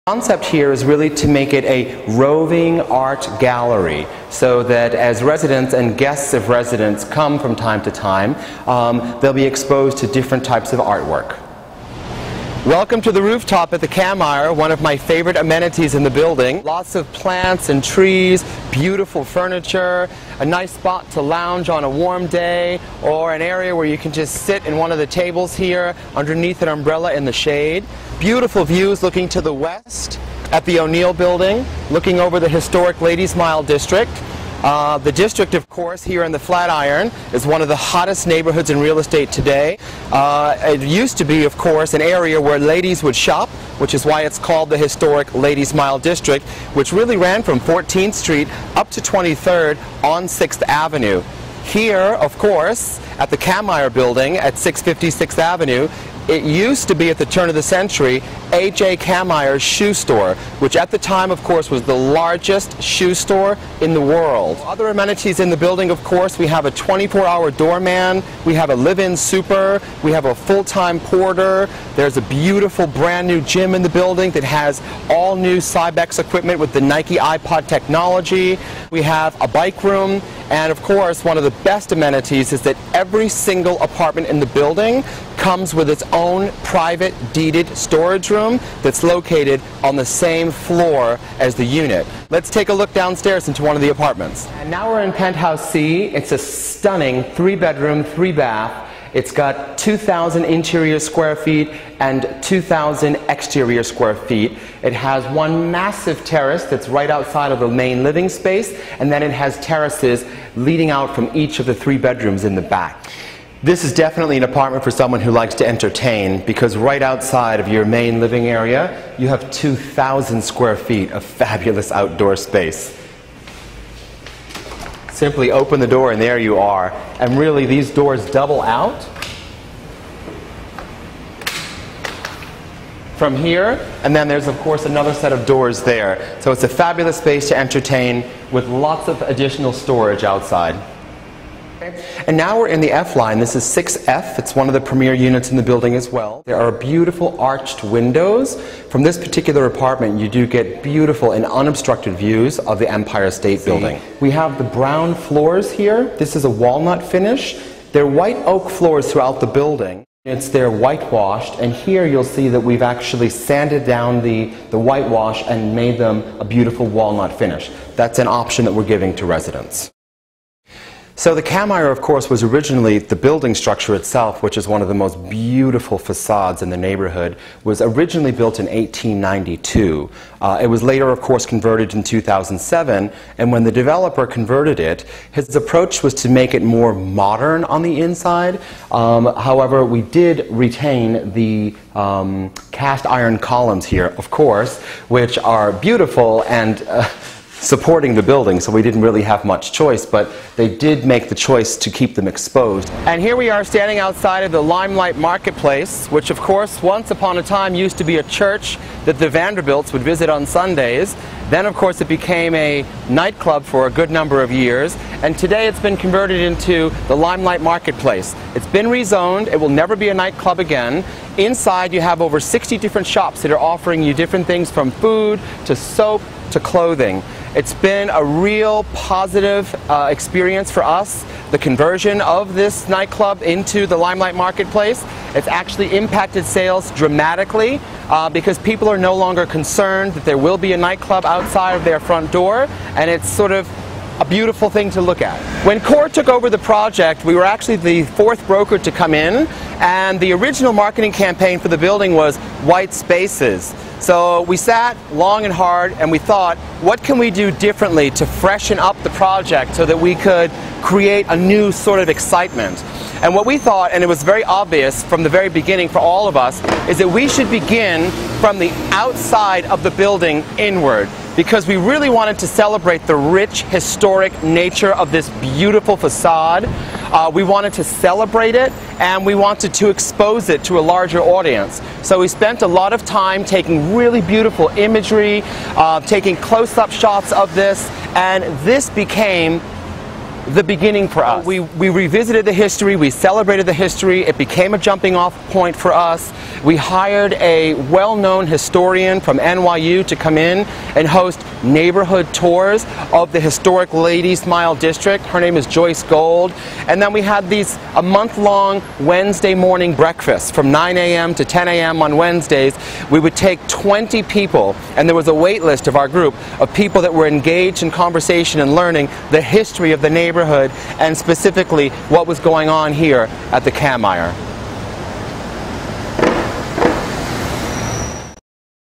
The concept here is really to make it a roving art gallery so that as residents and guests of residents come from time to time, they'll be exposed to different types of artwork. Welcome to the rooftop at the Cammeyer, one of my favorite amenities in the building. Lots of plants and trees, beautiful furniture, a nice spot to lounge on a warm day, or an area where you can just sit in one of the tables here underneath an umbrella in the shade. Beautiful views looking to the west at the O'Neill building, looking over the historic Ladies Mile district. The district, of course, here in the Flatiron is one of the hottest neighborhoods in real estate today. It used to be, of course, an area where ladies would shop, which is why it's called the historic Ladies Mile district, which really ran from 14th Street up to 23rd on 6th Avenue. Here, of course, at the Cammeyer building at 650 6th Avenue, it used to be at the turn of the century A.J. Cammeyer's shoe store, which at the time, of course, was the largest shoe store in the world. Other amenities in the building, of course, we have a 24-hour doorman, we have a live-in super, we have a full-time porter, there's a beautiful brand new gym in the building that has all new Cybex equipment with the Nike iPod technology, we have a bike room, and of course, one of the best amenities is that every single apartment in the building comes with its own private deeded storage room that's located on the same floor as the unit. Let's take a look downstairs into one of the apartments. And now we're in Penthouse C. It's a stunning 3-bedroom, 3-bath. It's got 2,000 interior square feet and 2,000 exterior square feet. It has one massive terrace that's right outside of the main living space, and then it has terraces leading out from each of the 3 bedrooms in the back. This is definitely an apartment for someone who likes to entertain, because right outside of your main living area, you have 2,000 square feet of fabulous outdoor space. Simply open the door and there you are. And really, these doors double out from here, and then there's of course another set of doors there. So it's a fabulous space to entertain with lots of additional storage outside. And now we're in the F line. This is 6F. It's one of the premier units in the building as well. There are beautiful arched windows. From this particular apartment, you do get beautiful and unobstructed views of the Empire State Building. We have the brown floors here. This is a walnut finish. They're white oak floors throughout the building. They're whitewashed, and here you'll see that we've actually sanded down the whitewash and made them a beautiful walnut finish. That's an option that we're giving to residents. So the Cammeyer, of course, was originally the building structure itself, which is one of the most beautiful facades in the neighborhood, was originally built in 1892. It was later, of course, converted in 2007, and when the developer converted it, his approach was to make it more modern on the inside. However, we did retain the cast iron columns here, of course, which are beautiful and supporting the building, so we didn't really have much choice, but they did make the choice to keep them exposed. And here we are standing outside of the Limelight Marketplace, which of course once upon a time used to be a church that the Vanderbilts would visit on Sundays. Then of course it became a nightclub for a good number of years, and today it's been converted into the Limelight Marketplace. It's been rezoned. It will never be a nightclub again. Inside you have over 60 different shops that are offering you different things from food to soap to clothing. It's been a real positive experience for us, the conversion of this nightclub into the Limelight Marketplace. It's actually impacted sales dramatically because people are no longer concerned that there will be a nightclub outside of their front door, and it's sort of a beautiful thing to look at. When Core took over the project, we were actually the 4th broker to come in, and the original marketing campaign for the building was white spaces. So we sat long and hard and we thought, what can we do differently to freshen up the project so that we could create a new sort of excitement? And what we thought, and it was very obvious from the very beginning for all of us, is that we should begin from the outside of the building inward, because we really wanted to celebrate the rich historic nature of this beautiful facade. We wanted to celebrate it, and we wanted to expose it to a larger audience. So we spent a lot of time taking really beautiful imagery, taking close-up shots of this, and this became the beginning for us. We revisited the history, we celebrated the history, it became a jumping off point for us. We hired a well-known historian from NYU to come in and host neighborhood tours of the historic Ladies Mile District. Her name is Joyce Gold. And then we had a month-long Wednesday morning breakfasts from 9 a.m. to 10 a.m. on Wednesdays. We would take 20 people, and there was a wait list of our group of people that were engaged in conversation and learning the history of the neighborhood and specifically what was going on here at the Cammeyer.